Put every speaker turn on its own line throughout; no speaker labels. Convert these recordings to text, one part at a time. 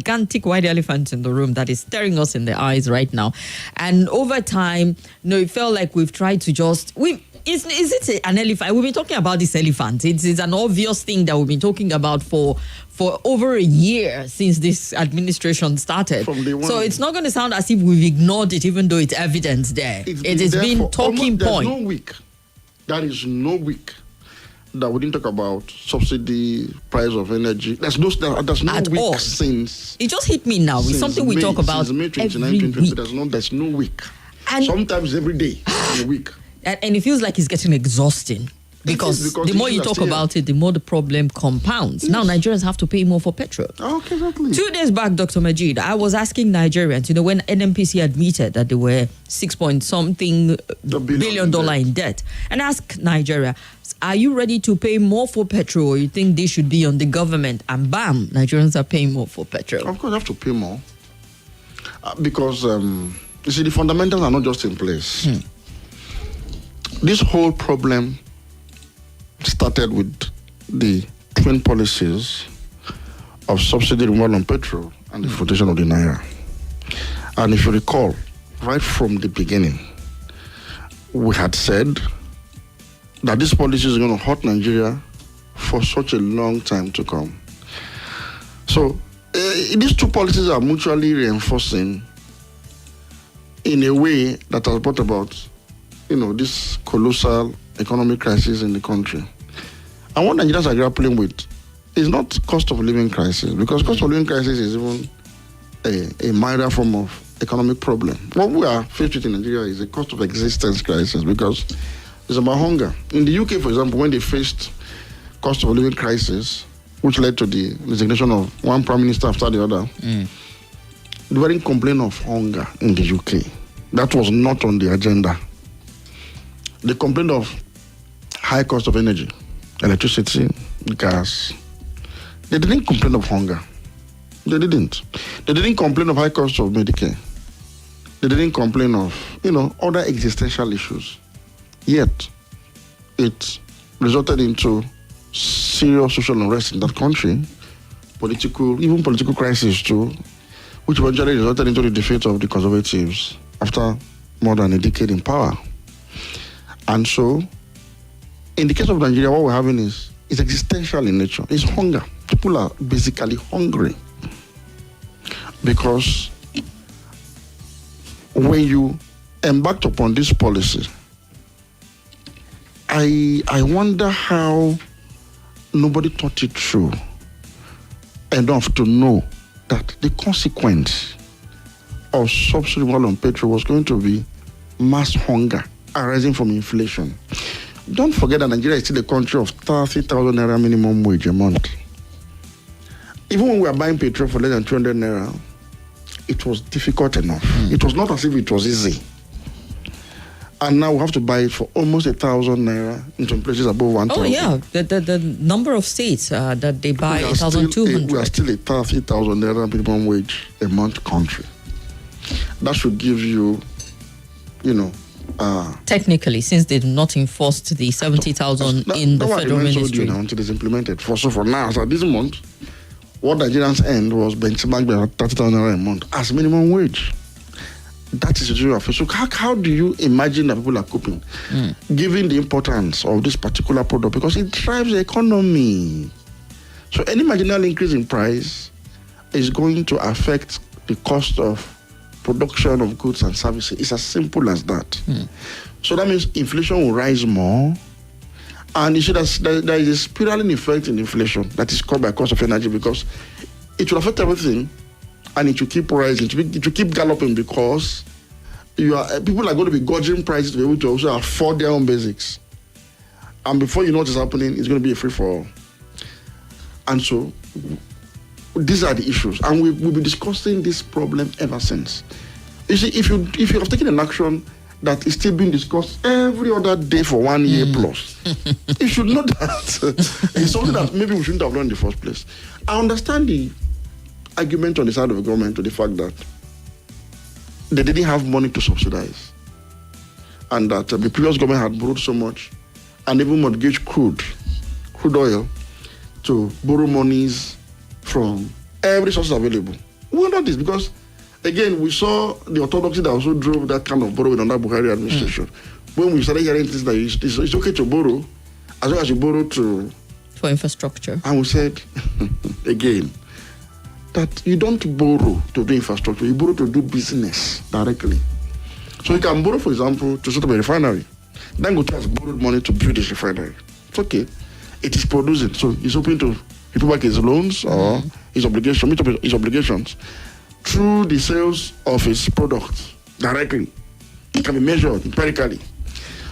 gigantic white elephant in the room that is staring us in the eyes right now. And over time, it felt like we've tried to is it an elephant? We've been talking about this elephant. It's an obvious thing that we've been talking about for over a year since this administration started. So it's not going to sound as if we've ignored it, even though it's evidence there. It has been talking point.
There is no week that we didn't talk about subsidy, price of energy. There's no week all. Since.
It just hit me now. It's something we talk about
May 29, every week. There's no week. And sometimes every day in a week.
And it feels like it's getting exhausting. Because the more you talk about it, the more the problem compounds. Yes. Now Nigerians have to pay more for petrol.
Okay, exactly.
2 days back, Dr. Majeed, I was asking Nigerians, when NNPC admitted that they were $6-something billion in debt, and asked Nigeria, are you ready to pay more for petrol, or you think this should be on the government? And bam, Nigerians are paying more for petrol.
Of course, you have to pay more. Because, you see, the fundamentals are not just in place. This whole problem started with the twin policies of subsidy removal on petrol and the flotation of the naira. And if you recall, right from the beginning, we had said that this policy is going to hurt Nigeria for such a long time to come. So these two policies are mutually reinforcing in a way that has brought about, this colossal economic crisis in the country. And what Nigerians are grappling with is not cost of living crisis, because cost of living crisis is even a minor form of economic problem. What we are faced with in Nigeria is a cost of existence crisis, because it's about hunger. In the UK, for example, when they faced cost of living crisis, which led to the resignation of one prime minister after the other, they weren't complaining of hunger in the UK. That was not on the agenda. They complained of high cost of energy, electricity, gas. They didn't complain of hunger. They didn't. They didn't complain of high cost of Medicare. They didn't complain of, other existential issues. Yet, it resulted into serious social unrest in that country, political crisis too, which eventually resulted into the defeat of the Conservatives after more than a decade in power. And so, in the case of Nigeria, what we're having is existential in nature. It's hunger. People are basically hungry. Because when you embarked upon this policy, I wonder how nobody thought it through enough to know that the consequence of subsidy on petrol was going to be mass hunger arising from inflation. Don't forget that Nigeria is still a country of 30,000 naira minimum wage a month. Even when we are buying petrol for less than 200 naira, it was difficult enough. It was not as if it was easy. And now we have to buy it for almost 1,000 naira in some places above 1,000.
Oh yeah, the number of states that they buy 1,200.
We are still a 30,000 naira minimum wage a month country. That should give you,
technically, since they do not enforce the 70,000 in the federal ministry.
Until it's implemented. For now, so this month, what Nigerians earned was benchmarked by 30,000 naira a month as minimum wage. That is the situation. So how do you imagine that people are coping, given the importance of this particular product? Because it drives the economy. So any marginal increase in price is going to affect the cost of production of goods and services. It's as simple as that. So that means inflation will rise more. And you see that there is a spiraling effect in inflation that is caused by cost of energy, because it will affect everything and it will keep rising. It will keep galloping, because people are going to be gouging prices to be able to also afford their own basics. And before you know what is happening, it's going to be a free-for-all. And so these are the issues, and we've been discussing this problem ever since. You see, if you have taken an action that is still being discussed every other day for 1 year plus, you should know that it's something that maybe we shouldn't have done in the first place. I understand the argument on the side of the government to the fact that they didn't have money to subsidize, and that the previous government had borrowed so much and even mortgaged crude oil to borrow monies from every source available. We want this because, again, we saw the orthodoxy that also drove that kind of borrowing under Buhari administration. When we started hearing things like it's okay to borrow, as long as you borrow
for infrastructure.
And we said, again, that you don't borrow to do infrastructure, you borrow to do business directly. So you can borrow, for example, to set up a refinery. Dangote has borrowed money to build this refinery. It's okay. It is producing. So he's hoping to pay back his loans or his obligation, meet up his obligations through the sales of his products directly. It can be measured empirically.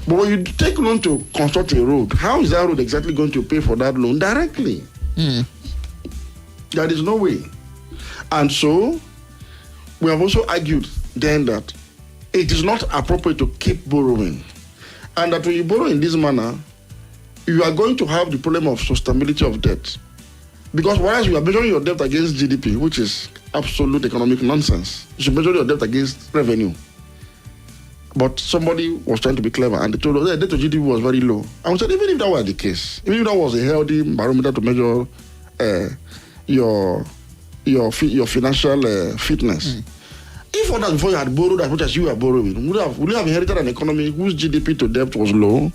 But when you take loan to construct a road, how is that road exactly going to pay for that loan directly? There is no way. And so we have also argued then that it is not appropriate to keep borrowing. And that when you borrow in this manner, you are going to have the problem of sustainability of debt. Because whereas you are measuring your debt against GDP, which is absolute economic nonsense, you should measure your debt against revenue. But somebody was trying to be clever and they told us that debt to GDP was very low. And we said, even if that were the case, even if that was a healthy barometer to measure your financial fitness, if others before you had borrowed as much as you were borrowing, would you have inherited an economy whose GDP to debt was low?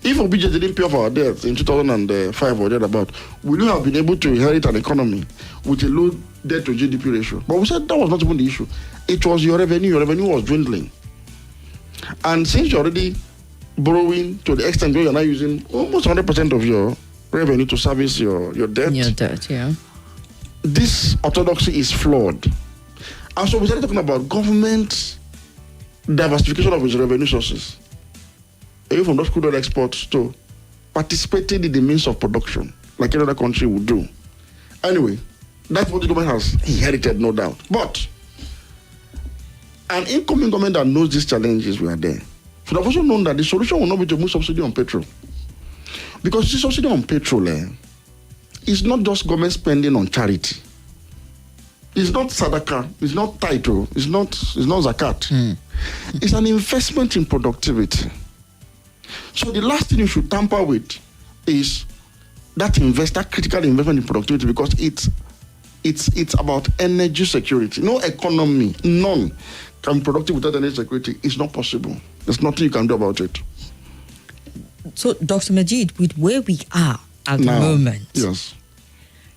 If OBJ didn't pay off our debt in 2005 or thereabout, would you have been able to inherit an economy with a low debt to GDP ratio? But we said that was not even the issue. It was your revenue. Your revenue was dwindling. And since you're already borrowing to the extent where you're now using almost 100% of your revenue to service your debt.
Your debt, yeah.
This orthodoxy is flawed. And so we started talking about government diversification of its revenue sources. Away from those crude oil exports to participating in the means of production, like any other country would do. Anyway, that's what the government has inherited, no doubt. But an incoming government that knows these challenges were there should have also known that the solution will not be to move subsidy on petrol. Because the subsidy on petrol is not just government spending on charity. It's not sadaqah, it's not title, it's not zakat. It's an investment in productivity. So the last thing you should tamper with is that critical investment in productivity, because it's about energy security. No economy, none, can be productive without energy security. It's not possible. There's nothing you can do about it.
So, Dr. Majeed, with where we are at the moment,
yes,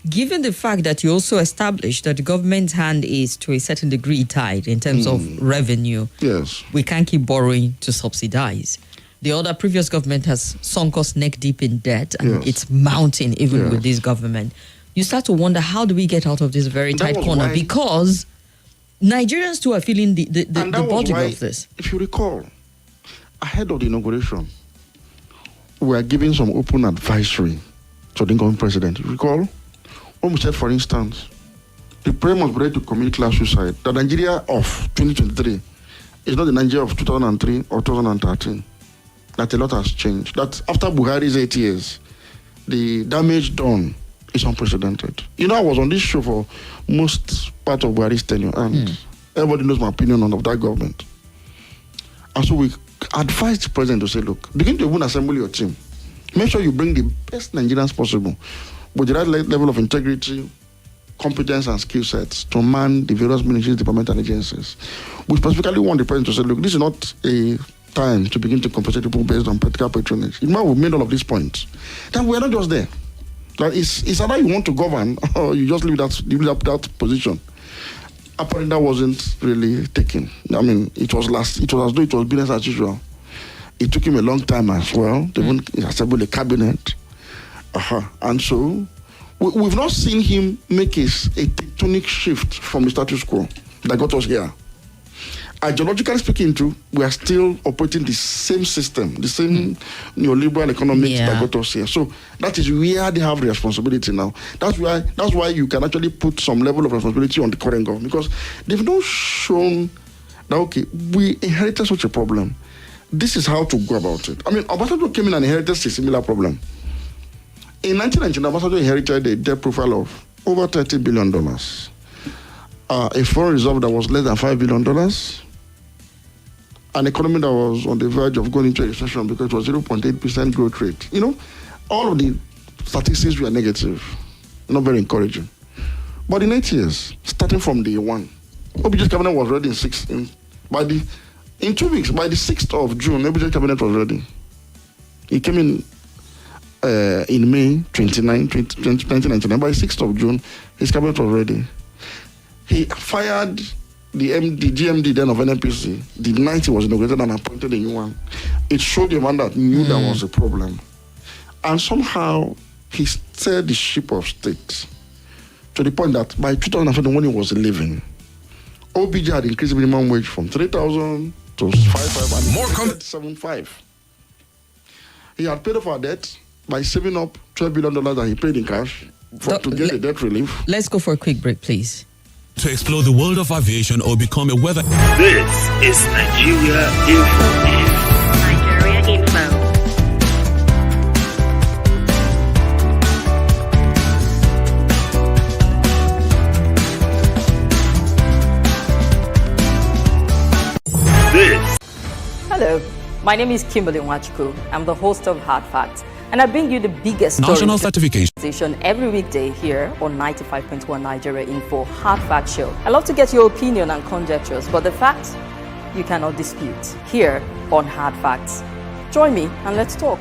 given the fact that you also established that the government's hand is to a certain degree tied in terms of revenue,
yes,
we can't keep borrowing to subsidize. The other previous government has sunk us neck deep in debt, and it's mounting even with this government. You start to wonder, how do we get out of this very tight corner? Because Nigerians too are feeling the burden of this.
If you recall, ahead of the inauguration, we were giving some open advisory to the incoming president. You recall? When we said, for instance, the prayer must be ready to commit class suicide. The Nigeria of 2023 is not the Nigeria of 2003 or 2013. That a lot has changed. That after Buhari's 8 years, the damage done is unprecedented. You know, I was on this show for most part of Buhari's tenure, and everybody knows my opinion on that government. And so we advised the president to say, look, begin to even assemble your team. Make sure you bring the best Nigerians possible with the right level of integrity, competence, and skill sets to man the various ministries, departments, and agencies. We specifically want the president to say, look, this is not a time to begin to compensate people based on political patronage. You know, we've made all of these points. Then we're not just there. That it's either you want to govern or you just leave that position. Apparently that wasn't really taken. I mean, it was as though it was business as usual. It took him a long time as well to even assemble a cabinet. And so we've not seen him make a tectonic shift from the status quo that got us here. Ideologically speaking, too, we are still operating the same system, the same neoliberal economics that got us here. So that is where they have the responsibility now. That's why you can actually put some level of responsibility on the current government, because they've not shown that, okay, we inherited such a problem. This is how to go about it. I mean, Obasanjo came in and inherited a similar problem. In 1999, Obasanjo inherited a debt profile of over $30 billion. A foreign reserve that was less than $5 billion. An economy that was on the verge of going into a recession because it was 0.8% growth rate. You know, all of the statistics were negative, not very encouraging. But in 8 years, starting from day one, OBJ's cabinet was ready in 2 weeks. By the 6th of June, OBJ's cabinet was ready. He came in May 2019. By 6th of June, his cabinet was ready. He fired the GMD then of NNPC the night he was inaugurated and appointed a new one. It showed the man that knew there was a problem. And somehow he steered the ship of state to the point that by 2007, when he was leaving, OBJ had increased the minimum wage from 3,000 to 5,500
More
7,500. He had paid off our debt by saving up $12 billion that he paid in cash to get the debt relief.
Let's go for a quick break, please.
To explore the world of aviation or become a weather.
This is Nigeria Info. Nigeria Info.
Hello, my name is Kimberly. I'm the host of Hard Facts, and I bring you the biggest
National
stories
certification
every weekday here on 95.1 Nigeria Info Hard Fact Show. I love to get your opinion and conjectures, but the facts you cannot dispute here on Hard Facts. Join me and let's talk.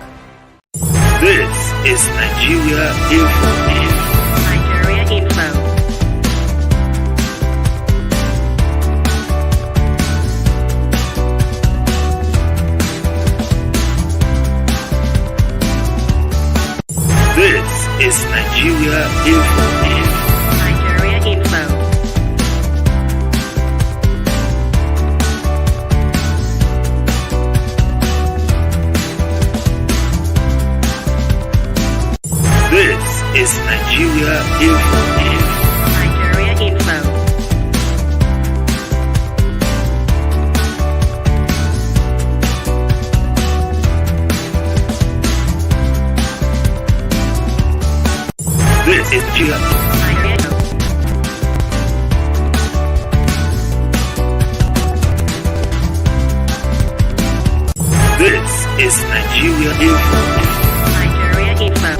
This is Nigeria Info. Nigeria Info. This is Nigeria Info. Nigeria Info. This is Nigeria Info. Nigeria Info. This is Nigeria. This is Nigeria Info. Nigeria Info.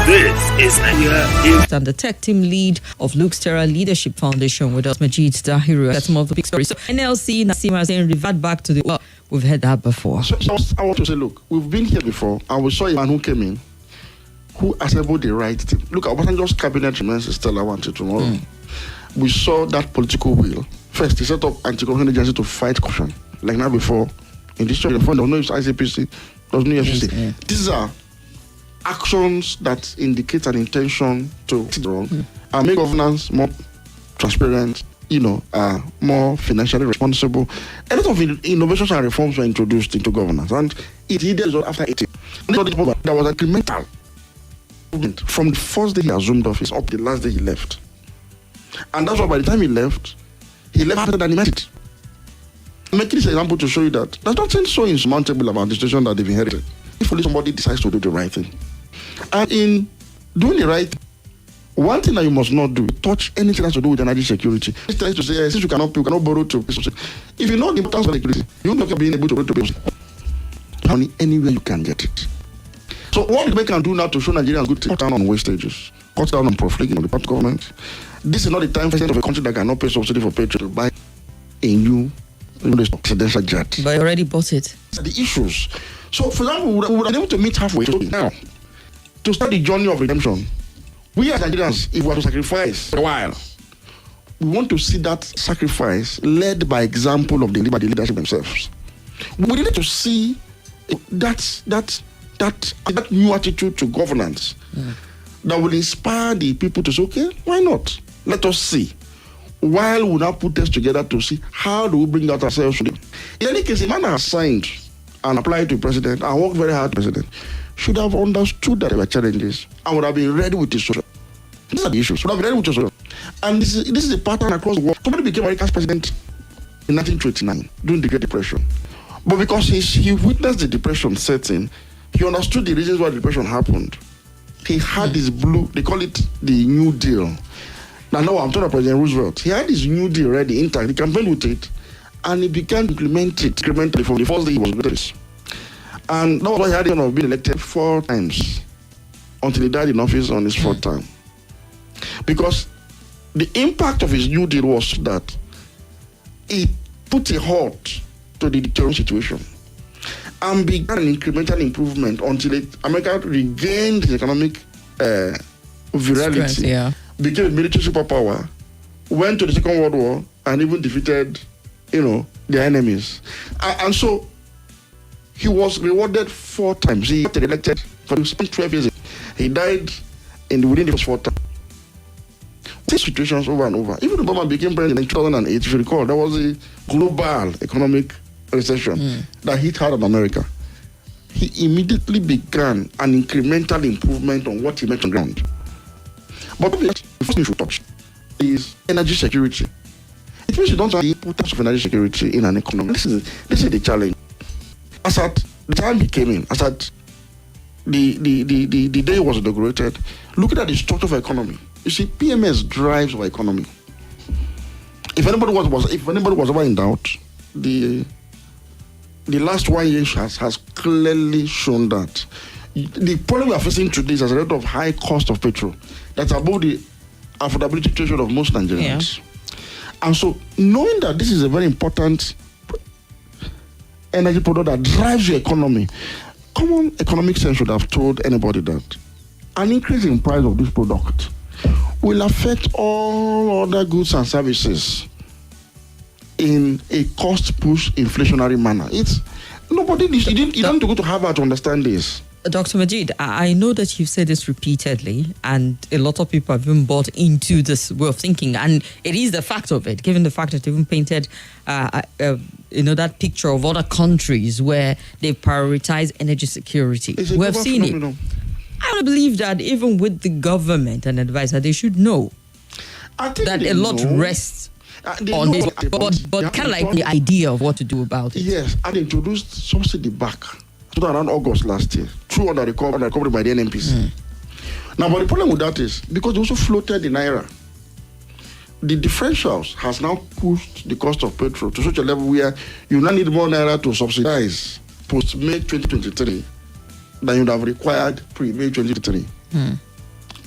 This is Nigeria Info.
And the tech team lead of Luke's Terra Leadership Foundation with us, Majeed, Dahiru. That's some of the big stories. So NLC, Nasima saying revert back to the, well, we've heard that before.
So I want to say, look, we've been here before, and we saw a man who came in, who assembled the right team. Look, Obasanjo's cabinet remains still, I wanted tomorrow. We saw that political will. First, he set up anti-corruption agency to fight corruption. Like now before, in this church, there was no ICPC, there was no FCC. These are actions that indicate an intention to wrong and make governance more transparent, more financially responsible. A lot of innovations and reforms were introduced into governance, and it yielded after 18. There was incremental movement from the first day he assumed office up to the last day he left. And that's why by the time he left after than he met it. I'm making this example to show you that there's nothing so insurmountable about the situation that they've inherited. If only somebody decides to do the right thing. And in doing the right thing, one thing that you must not do, touch anything that has to do with energy security. It's to say, since you cannot borrow to people. If you know the importance of security, you will not be able to borrow to people. Only anywhere you can get it. So what we can do now to show Nigerians good things, cut down on wastages, cut down on profligate on the part of government. This is not the time for of a country that cannot pay subsidy for petrol to buy a new presidential jet.
But I already bought it.
The issues. So, for example, we would have been able to meet halfway now to start the journey of redemption. We as Nigerians, if we are to sacrifice for a while, we want to see that sacrifice led by example of the leadership themselves. We need to see that new attitude to governance that will inspire the people to say, okay, why not? Let us see. While we now put this together to see how do we bring out ourselves to them. In any case, a man has signed and applied to president and worked very hard to president should have understood that there were challenges and would have been ready with his solution. These are the issues. Would have been ready with his solution. And this is a pattern across the world. Somebody became America's president in 1929 during the Great Depression. But because he witnessed the depression setting, he understood the reasons why the depression happened. He had this blue, they call it the New Deal. Now I'm talking about President Roosevelt. He had this New Deal ready, intact. He campaigned with it, and he began to implement it incrementally from the first day he was with this. And that was why he had been elected 4 times until he died in office on his 4th term. Because the impact of his New Deal was that it put a halt to the deterrent situation and began an incremental improvement until America regained its economic virality,
Strength,
became a military superpower, went to the Second World War, and even defeated, their enemies. And so he was rewarded 4 times. He got elected for 12 years. He died within the first 4 terms. These situations over and over. Even Obama became president in 2008, if you recall, there was a global economic recession that hit hard on America. He immediately began an incremental improvement on what he met on ground. But the first thing we should touch is energy security. It means you don't have the importance of energy security in an economy. This is the challenge. As at the time he came in, as at the day he was inaugurated, looking at the structure of our economy, you see, PMS drives our economy. If anybody was ever in doubt, the last 1 year has clearly shown that the problem we are facing today is as a result of high cost of petrol that's above the affordability threshold of most Nigerians. And so, knowing that this is a very important energy product that drives your economy, common economic sense should have told anybody that an increase in price of this product will affect all other goods and services in a cost-push inflationary manner. You don't have to go to Harvard to understand this.
Dr. Majeed, I know that you've said this repeatedly, and a lot of people have even bought into this way of thinking, and it is the fact of it, given the fact that you've even painted, that picture of other countries where they prioritize energy security. We have seen it. I would believe that even with the government and advisor, they should know that a lot rests on this, but kind of like the idea of what to do about it.
Yes, and introduced subsidy back around August last year, through under recovery by the NNPC. Now, but the problem with that is, because they also floated the Naira, the differentials has now pushed the cost of petrol to such a level where you now need more Naira to subsidize post-May 2023 than you would have required pre-May 2023.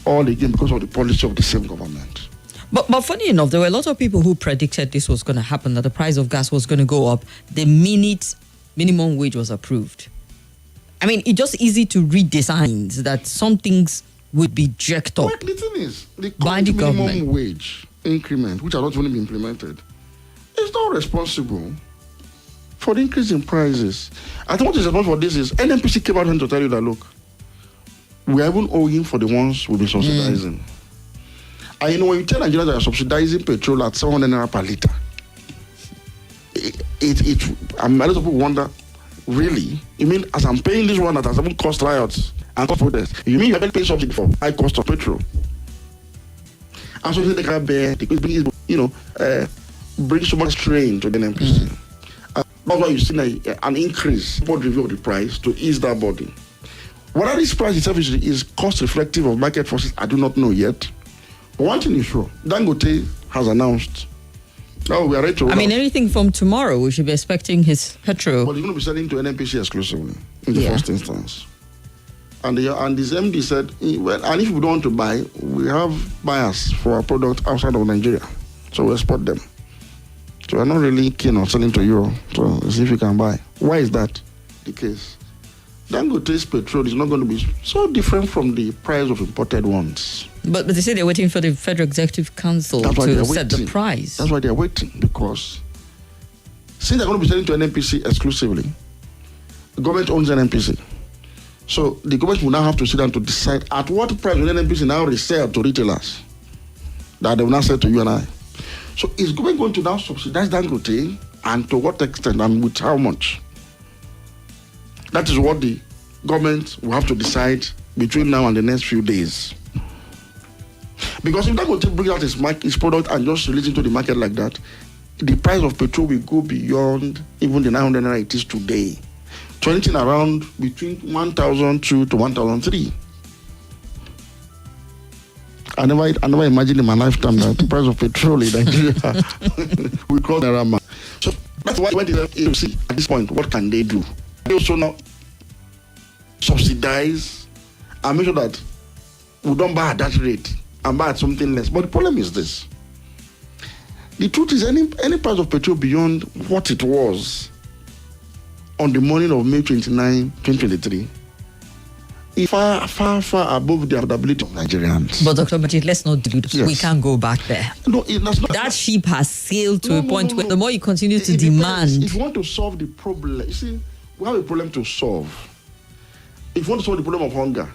All again because of the policy of the same government.
But funny enough, there were a lot of people who predicted this was going to happen, that the price of gas was going to go up the minute minimum wage was approved. I mean, it's just easy to read the signs that some things would be jerked up.
But the thing is, the
by the
minimum
government
wage increment, which are not even implemented, is not responsible for the increase in prices. I think what is responsible for this is NNPC came out to tell you that, look, we are even owing for the ones we've been subsidizing. And when you tell Nigerians that you're subsidizing petrol at 700 naira per litre, a lot of people wonder, really? You mean as I'm paying this one that has even cost riots and cost protests, you mean you're paying something for high cost of petrol? And so they can bear, bring so much strain to the NNPC. That's why you've seen an increase, board review of the price to ease that burden. Whether this price itself is cost reflective of market forces, I do not know yet. But one thing is sure, Dangote has announced. Oh, we are ready to.
anything from tomorrow, we should be expecting his petrol.
But he's going to be selling to NNPC exclusively in the first instance. And his MD said, well, and if you don't want to buy, we have buyers for our product outside of Nigeria. So we export them. So we're not really keen on selling to you to see if you can buy. Why is that the case? Dangote's petrol is not going to be so different from the price of imported ones.
But they say they're waiting for the Federal Executive Council to set the price.
That's why they're waiting, because since they're going to be selling to NNPC exclusively, the government owns NNPC. So the government will now have to sit down to decide at what price will NNPC now resell to retailers that they will now sell to you and I. So is government going to now subsidize Dangote, and to what extent and with how much? That is what the government will have to decide between now and the next few days. Because if Dangote brings out his product and just release it to the market like that, the price of petrol will go beyond even the 900 naira it is today. So anything around between 1,002 to 1,003. I never imagined in my lifetime that the price of petrol in Nigeria will cross the Rama. So that's why when they see at this point, what can they do? They also now subsidize, and make sure that we don't buy at that rate and buy at something less. But the problem is this. The truth is, any price of petrol beyond what it was on the morning of May 29, 2023, is far, far, far above the affordability of Nigerians.
But Dr. Majeed, let's not delude.
Yes.
We can't go back there.
No, that's not.
That ship has sailed to a point where
no.
the more you continue to
It depends.
demand.
If you want to solve the problem, you see, we have a problem to solve. If you want to solve the problem of hunger,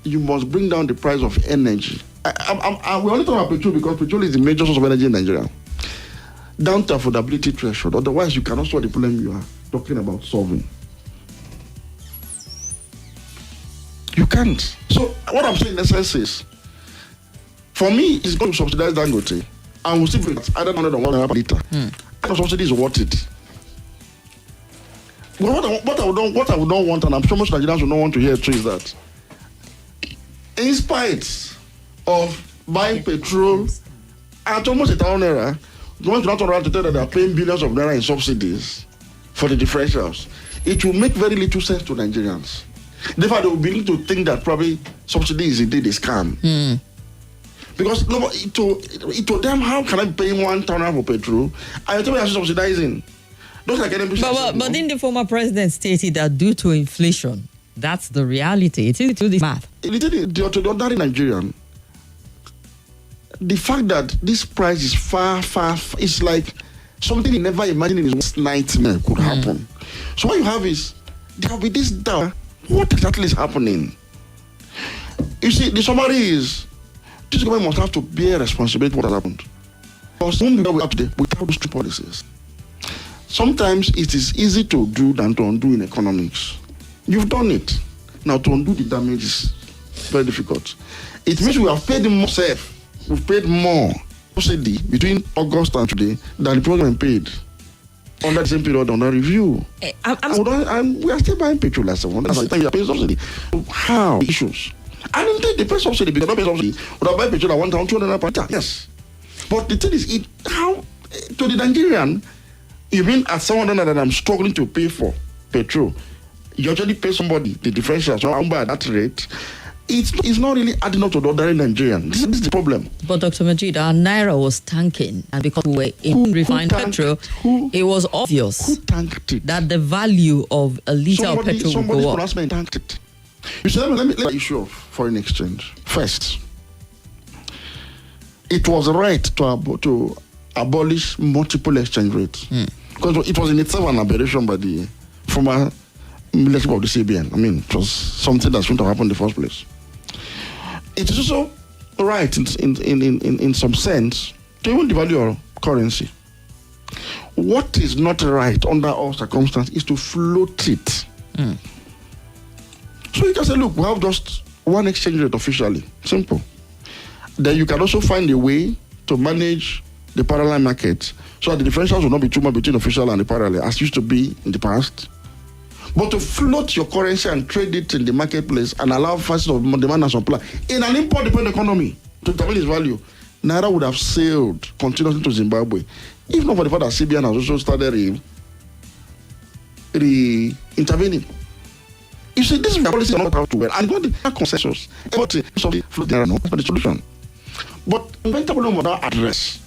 you must bring down the price of energy. We only talk about petrol because petrol is the major source of energy in Nigeria. Down to affordability threshold. Otherwise, you cannot solve the problem you are talking about solving. You can't. So what I'm saying in essence is, for me, it's going to subsidize Dangote, and we'll still be at either 100 or 100 per litre. And the subsidy is worth it. But what I would not want, and I'm sure most Nigerians will not want to hear too, is that in spite of buying petrol at almost 1,000 naira, the ones not around to tell that they are paying billions of naira in subsidies for the differentials, it will make very little sense to Nigerians. Therefore, they will begin to think that probably subsidy is indeed a scam. Because to them, how can I be paying 1,000 for petrol? I tell me I'm subsidizing. Those like
But then the former president stated that due to inflation, that's the reality. It is to the math.
To the ordinary Nigerian, the fact that this price is far, it's like something he never imagined in his worst nightmare could happen. So what you have is, there will be this doubt. What exactly is happening? You see, the summary is, this government must have to bear responsibility for what has happened. Because we are today without those two policies. Sometimes it is easy to do than to undo in economics. You've done it. Now to undo the damage is very difficult. It means we have paid more safe. We've paid more subsidy between August and today than the president paid under the same period under review. And we are still buying petrol as well. That's the time we are paying subsidy. So how? Issues. And indeed, they pay subsidy because they pay subsidy. Would I buy petrol at 1,200 per litre? Yes. But the thing is, how to the Nigerian, even at 700 that I'm struggling to pay for petrol, you actually pay somebody the differential. So I'm by that rate. It's not really adding up to the ordinary Nigerian. This is the problem.
But Dr. Majeed, our naira was tanking, and because we were in refined petrol, it was obvious that the value of a litre of petrol would go up.
Somebody tanked it. You see, let me the issue of foreign exchange first. It was right to abolish multiple exchange rates because it was in itself an aberration by the former leadership of the CBN. I mean, it was something that shouldn't have happened in the first place. It is also right in some sense to even devalue our currency. What is not right under all circumstances is to float it. So you can say, look, we have just one exchange rate officially. Simple. Then you can also find a way to manage the parallel market so that the differentials will not be too much between official and the parallel as used to be in the past. But to float your currency and trade it in the marketplace and allow facets of demand and supply in an import-dependent economy to determine its value, Naira would have sailed continuously to Zimbabwe. If not for the fact that CBN has also started intervening. You see, this is the policy not how to well, and got the consensus. Everything float Naira, no, that's not the solution. But Roundtable will not address.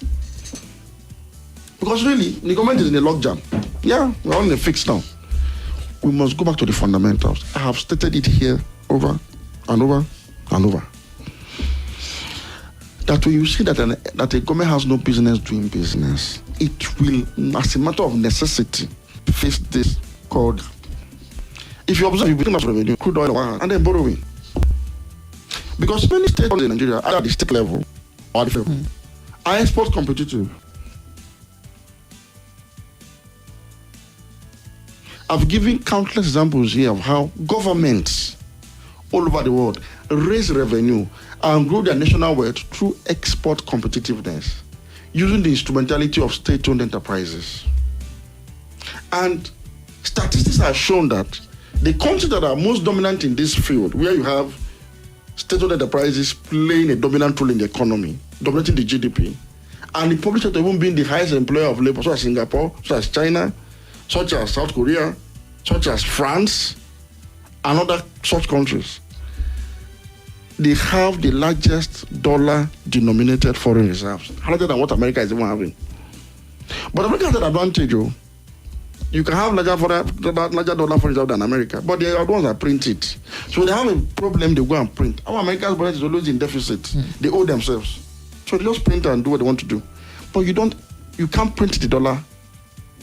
Because really, the government is in a logjam. Yeah, we're on a fix now. We must go back to the fundamentals. I have stated it here over and over and over. That when you see that a government has no business doing business, it will, as a matter of necessity, face this called. If you observe, you begin as revenue, crude oil, and then borrowing. Because many states in Nigeria, either at the state level or at the level, are export competitive. I've given countless examples here of how governments all over the world raise revenue and grow their national wealth through export competitiveness using the instrumentality of state-owned enterprises. And statistics have shown that the countries that are most dominant in this field, where you have state-owned enterprises playing a dominant role in the economy, dominating the GDP, and the public sector even being the highest employer of labor, such as Singapore, such as China, such as South Korea, such as France, and other such countries, they have the largest dollar-denominated foreign reserves, larger than what America is even having. But America has an advantage, oh. You can have larger dollar foreign reserve than America, but they are the ones that print it. So they have a problem, they go and print. Our America's budget is always in deficit. They owe themselves. So they just print and do what they want to do. But you can't print the dollar.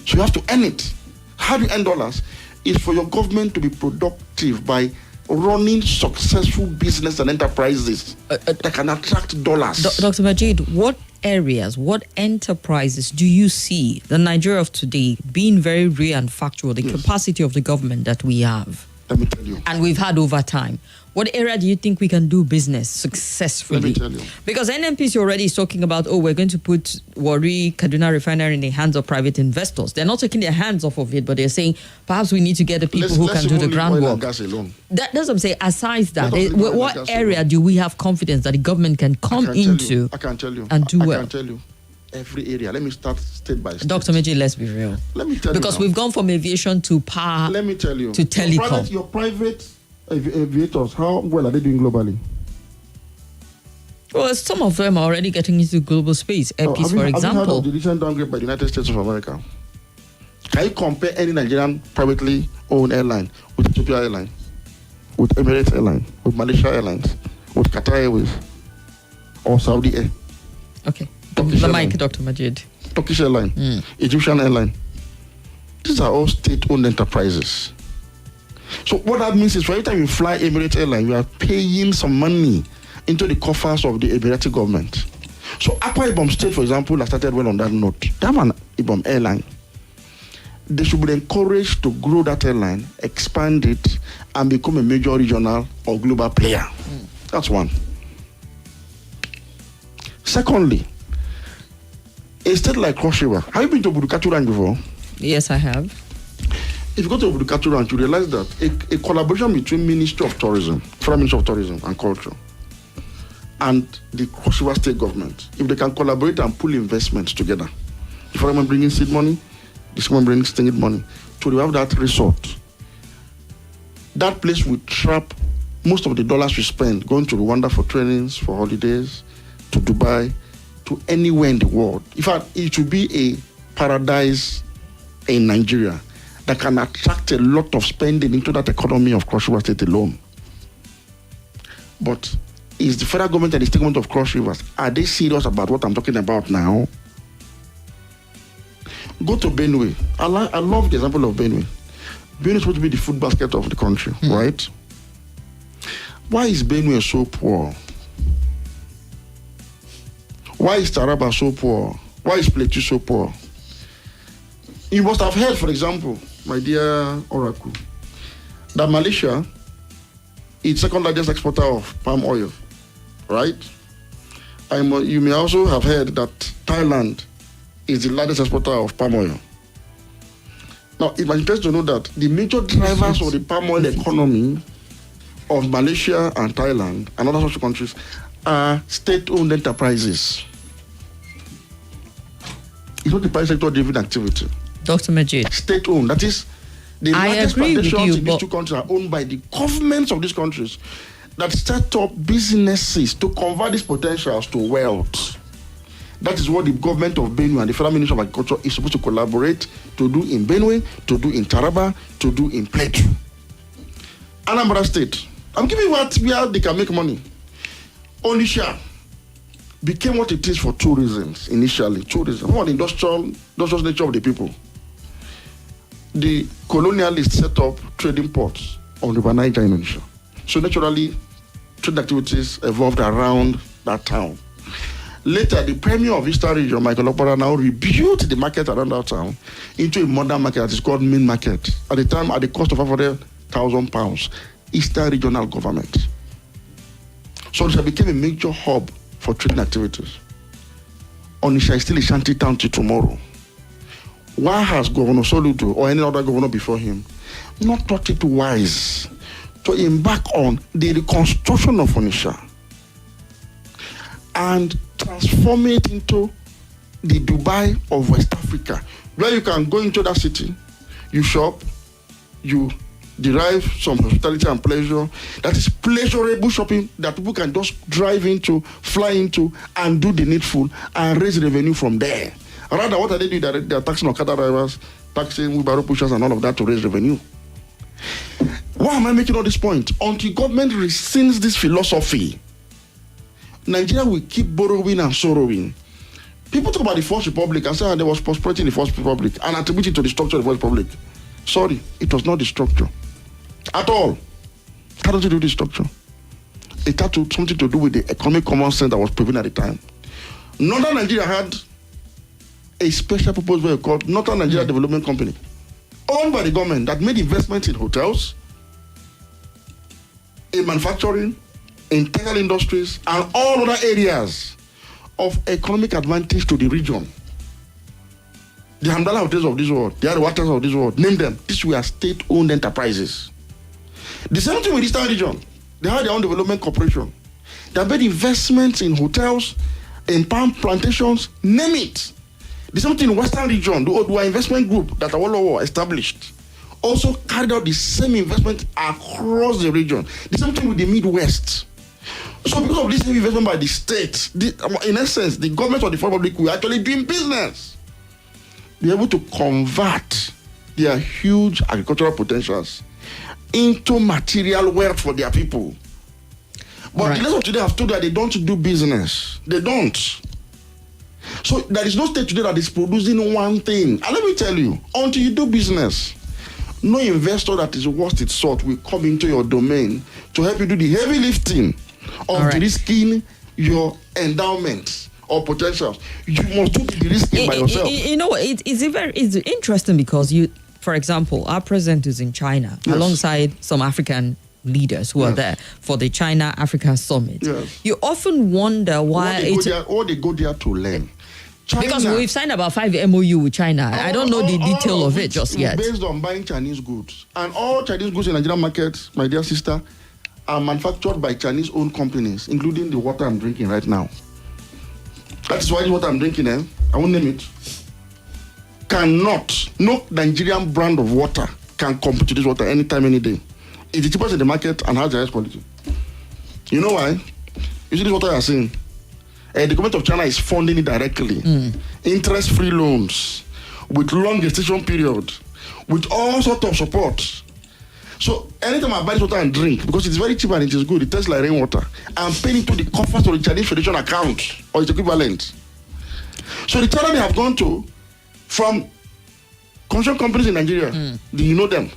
So you have to earn it. How do you earn dollars? It's for your government to be productive by running successful business and enterprises that can attract dollars.
Dr. Majeed, what areas, what enterprises do you see the Nigeria of today being very real and factual, the capacity of the government that we have?
Let me tell you.
And we've had over time. What area do you think we can do business successfully?
Let me tell you.
Because NNPC already is talking about, we're going to put Warri Kaduna Refinery in the hands of private investors. They're not taking their hands off of it, but they're saying perhaps we need to get the people who can do the groundwork.
Gas alone.
That's what I'm saying. Aside that, what area do we have confidence that the government can come into?
I can tell you.
And do well.
I can tell you. Every area. Let me start state by state.
Dr. Majeed, let's be real.
Let me tell you.
Because we've gone from aviation to power.
Let me tell you.
To telecom.
Your private aviators, how well are they doing globally?
Well, some of them are already getting into global space. Airpeace, for example.
Have you heard of the recent downgrade by the United States of America? Can you compare any Nigerian privately owned airline with Ethiopia Airlines, with Emirates Airlines, with Malaysia Airlines, with Qatar Airways, or Saudi Air?
Okay.
Turkish
the
Airline.
mic, Dr. Majeed.
Turkish Airline, Egyptian Airline. These are all state-owned enterprises. So what that means is for every time you fly Emirates Airline, you are paying some money into the coffers of the Emirati government. So Akwa Ibom State, for example, has started well on that note. They have an Ibom airline. They should be encouraged to grow that airline, expand it, and become a major regional or global player. That's one. Secondly, a state like Cross River. Have you been to Budukatu Ranch before?
Yes, I have.
If you go to Budukatu Ranch, you realize that a collaboration between Ministry of Tourism, Federal Ministry of Tourism and Culture, and the Cross River State government, if they can collaborate and pull investments together, the federal government bringing seed money, the state government bringing state money, to have that resort, that place will trap most of the dollars we spend going to Rwanda for trainings, for holidays, to Dubai, to anywhere in the world. In fact, it will be a paradise in Nigeria that can attract a lot of spending into that economy of Cross River State alone. But is the federal government and the state government of Cross Rivers, are they serious about what I'm talking about now? Go to Benue. I love the example of Benue. Benue is supposed to be the food basket of the country, right? Why is Benue so poor? Why is Taraba so poor? Why is Plateau so poor? You must have heard, for example, my dear Oracle, that Malaysia is second largest exporter of palm oil, right? You may also have heard that Thailand is the largest exporter of palm oil. Now, it might interest to know that the major drivers of the palm oil economy of Malaysia and Thailand and other such countries are state-owned enterprises. It's not the private sector-driven activity.
Dr. Majeed.
State-owned. That is, the largest plantations in these two countries are owned by the governments of these countries that set up businesses to convert these potentials to wealth. That is what the government of Benue and the Federal Ministry of Agriculture is supposed to collaborate to do in Benue, to do in Taraba, to do in Plateau. Anambra State. I'm giving where they can make money. Onitsha became what it is for two reasons initially. Tourism. One, industrial nature of the people. The colonialists set up trading ports on River Niger in Onitsha. So naturally, trade activities evolved around that town. Later, the premier of Eastern Region, Michael Okpara, now rebuilt the market around that town into a modern market that is called Main Market. At the time, at the cost of £500,000, Eastern Regional Government. So Onitsha became a major hub for trading activities. Onitsha is still a shanty town till tomorrow. Why has Governor Soludo or any other governor before him not thought it wise to embark on the reconstruction of Onitsha and transform it into the Dubai of West Africa, where you can go into that city, you shop, you derive some hospitality and pleasure. That is pleasurable shopping that people can just drive into, fly into, and do the needful and raise revenue from there. Rather, what are they doing? They're taxing Okada drivers, taxing wheelbarrow pushers and all of that to raise revenue. Why am I making all this point? Until government rescinds this philosophy, Nigeria will keep borrowing and sorrowing. People talk about the First Republic and say there was prosperity in the First Republic and attribute it to the structure of the First Republic. Sorry, it was not the structure at all. It had nothing to do with the structure. It had something to do with the economic common sense that was prevalent at the time. Northern Nigeria had a special purpose vehicle called Northern Nigeria Development Company, owned by the government, that made investments in hotels, in manufacturing, in technical industries, and all other areas of economic advantage to the region. The Hamdala hotels of this world, the other waters of this world, name them. These were state-owned enterprises. The same thing with the Eastern region. They had their own development corporation. They made investments in hotels, in palm plantations, name it. The same thing in Western region. The Odua investment group that Awolowo established also carried out the same investment across the region. The same thing with the Midwest. So because of this heavy investment by the state, in essence, the government of the First Republic were actually doing business. Be able to convert their huge agricultural potentials into material wealth for their people. But the leaders of today have told that they don't do business. They don't. So there is no state today that is producing one thing. And let me tell you, until you do business, no investor that is worth its salt will come into your domain to help you do the heavy lifting of de-risking your endowments or potentials. You must do the de-risking by yourself.
You know, it's interesting because for example, our president is in China alongside some African leaders who are there for the China-Africa Summit.
Yes.
You often wonder why
they go there to learn. China,
because we've signed about 5 MOU with China. I don't know the detail of it just yet.
Based on buying Chinese goods. And all Chinese goods in the Nigerian market, my dear sister, are manufactured by Chinese-owned companies, including the water I'm drinking right now. That's why the water I'm drinking, I won't name it. No Nigerian brand of water can compete with this water anytime, any day. It's the cheapest in the market and has the highest quality. You know why? You see this water you're seeing? The government of China is funding it directly. Interest-free loans, with long gestation period, with all sorts of support. So anytime I buy this water and drink, because it's very cheap and it is good, it tastes like rainwater, I'm paying into the coffers of the Chinese Federation account or its equivalent. So the China they have gone to, from construction companies in Nigeria, you know them,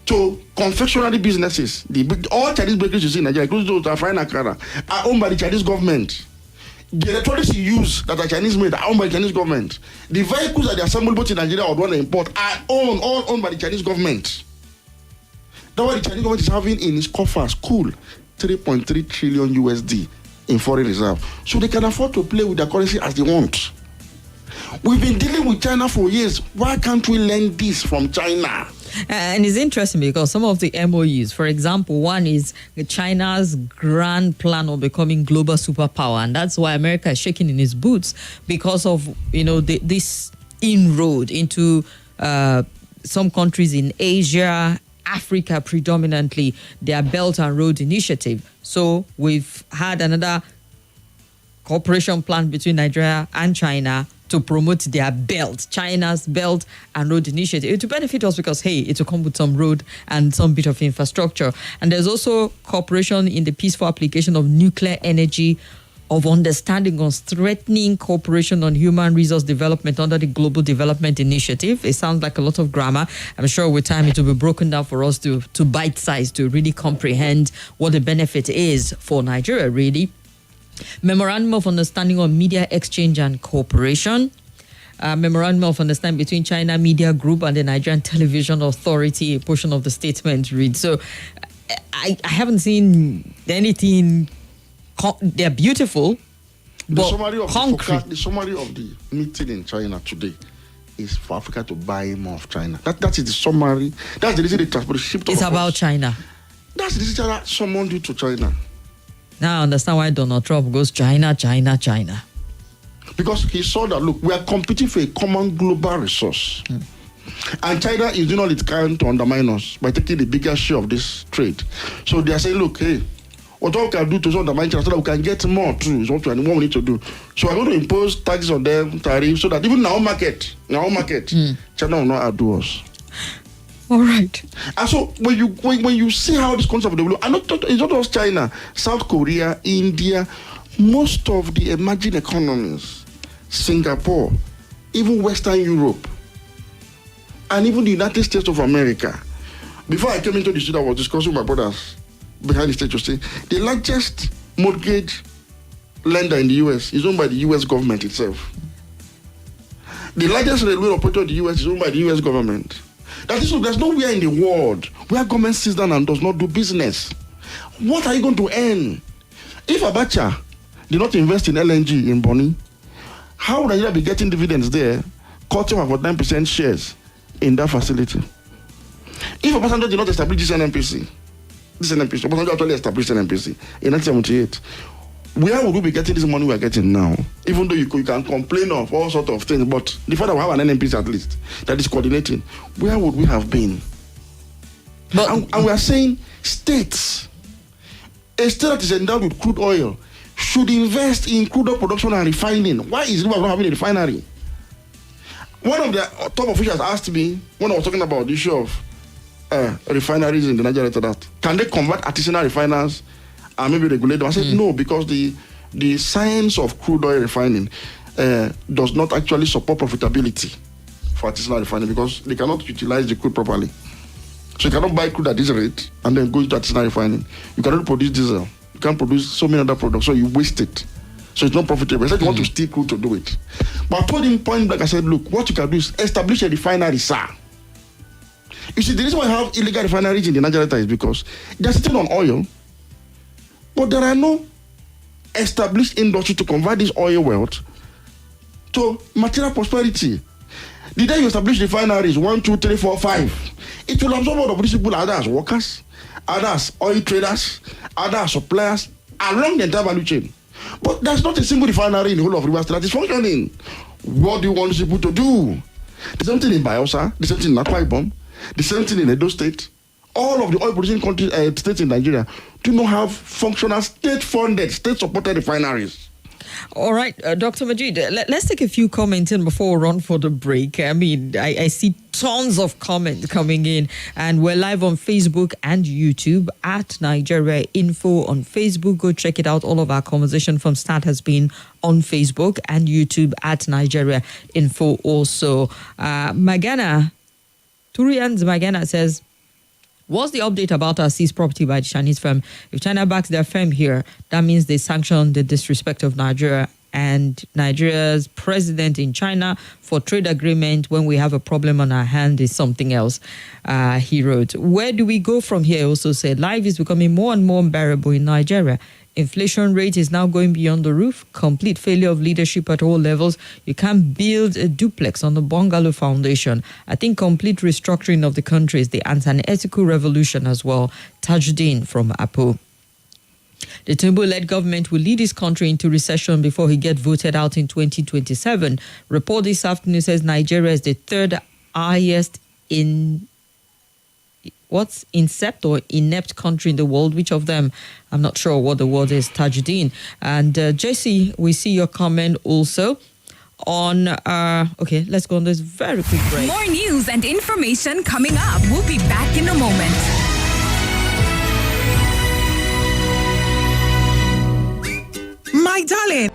to confectionery businesses. All Chinese bakeries you see in Nigeria, including those that are frying akara, are owned by the Chinese government. The electronics you use that are Chinese made are owned by the Chinese government. The vehicles that they assemble both in Nigeria or the one they import are all owned by the Chinese government. That's why the Chinese government is having in its coffers, 3.3 trillion USD in foreign reserve. So they can afford to play with their currency as they want. We've been dealing with China for years. Why can't we learn this from China?
And it's interesting because some of the MOUs, for example, one is China's grand plan of becoming global superpower. And that's why America is shaking in its boots because of, this inroad into some countries in Asia, Africa predominantly, their Belt and Road Initiative. So we've had another cooperation plan between Nigeria and China to promote their belt, China's Belt and Road Initiative. It will benefit us because, hey, it will come with some road and some bit of infrastructure. And there's also cooperation in the peaceful application of nuclear energy, of understanding on threatening cooperation on human resource development under the Global Development Initiative. It sounds like a lot of grammar. I'm sure with time it will be broken down for us to bite size, to really comprehend what the benefit is for Nigeria, really. Memorandum of Understanding on Media Exchange and Cooperation. Memorandum of Understanding between China Media Group and the Nigerian Television Authority. A portion of the statement reads. So I haven't seen anything. They're beautiful, but concrete.
The summary of the meeting in China today is for Africa to buy more of China. That is the summary. That's the reason they transport the ship.
It's about China.
That's the reason China summoned you to China.
Now I understand why Donald Trump goes China, China, China.
Because he saw that, look, we are competing for a common global resource. And China is doing all it can to undermine us by taking the biggest share of this trade. So they are saying, look, hey, what we can do to undermine China so that we can get more too is what we need to do. So we're going to impose taxes on them, tariffs, so that even in our market, China will not outdo us.
All right.
And so when you see how this concept of the world, it's not just China, South Korea, India, most of the emerging economies, Singapore, even Western Europe, and even the United States of America. Before I came into the studio, I was discussing with my brothers behind the stage to say the largest mortgage lender in the US is owned by the US government itself. The largest railway operator in the US is owned by the US government. That is, there's nowhere in the world where government sits down and does not do business. What are you going to earn? If Abacha did not invest in LNG in Bonny, how would Nigeria be getting dividends there, cutting about 9% shares in that facility? If Obasanjo did not establish this NNPC, Obasanjo actually established NNPC in 1978, where would we be getting this money we are getting now? Even though you can complain of all sorts of things, but the fact that we have an NNPC at least that is coordinating, where would we have been? And we are saying states, a state that is endowed with crude oil should invest in crude oil production and refining. Why is it we are not having a refinery? One of the top officials asked me when I was talking about the issue of refineries in the Nigeria Delta, that can they convert artisanal refiners and maybe regulate them? I said no, because the science of crude oil refining does not actually support profitability for artisanal refining, because they cannot utilize the crude properly. So you cannot buy crude at this rate and then go into artisanal refining. You cannot produce diesel. You can't produce so many other products, so you waste it. So it's not profitable. I said you want to steal crude to do it. But I told him point blank, I said, look, what you can do is establish a refinery, sir. You see, the reason why I have illegal refineries in the Nigeria Delta is because they're sitting on oil, but there are no established industry to convert this oil wealth to material prosperity. The day you establish refineries, 1, 2, 3, 4, 5, it will absorb all of these people, either as workers, either as oil traders, either as suppliers, along the entire value chain. But there's not a single refinery in the whole of Rivers State that is functioning. What do you want these people to do? The same thing in Bayelsa, the same thing in Akwa Ibom, the same thing in Edo State. All of the oil-producing states in Nigeria do not have functional state-funded, state-supported refineries.
All right, Dr. Majeed, let's take a few comments in before we run for the break. I mean, I see tons of comments coming in, and we're live on Facebook and YouTube at Nigeria Info on Facebook. Go check it out. All of our conversation from start has been on Facebook and YouTube at Nigeria Info also. Turians Magana says, what's the update about our seized property by the Chinese firm? If China backs their firm here, that means they sanction the disrespect of Nigeria and Nigeria's president in China for trade agreement when we have a problem on our hand is something else, he wrote. Where do we go from here? He also said, life is becoming more and more unbearable in Nigeria. Inflation rate is now going beyond the roof. Complete failure of leadership at all levels. You can't build a duplex on the bungalow foundation. I think complete restructuring of the country is the answer. An ethical revolution as well. Tajuddin from Apo. The Tinubu-led government will lead his country into recession before he gets voted out in 2027. Report this afternoon says Nigeria is the third highest inept country in the world. Which of them? I'm not sure what the word is. Tajuddin. And Jesse, we see your comment also on okay, let's go on this very quick break.
More news and information coming up. We'll be back in a moment. My darling.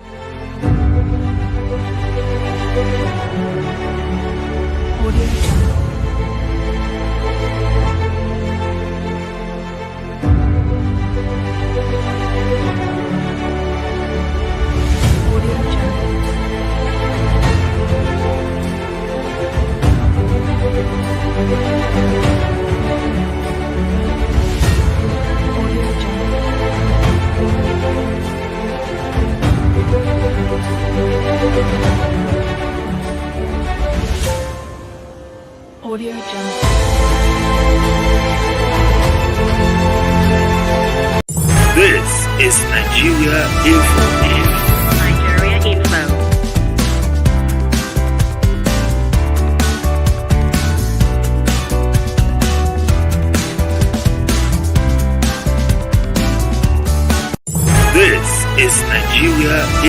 Audio Jungle.
This is Nigeria Info.
Nigeria Info.
is
Nigeria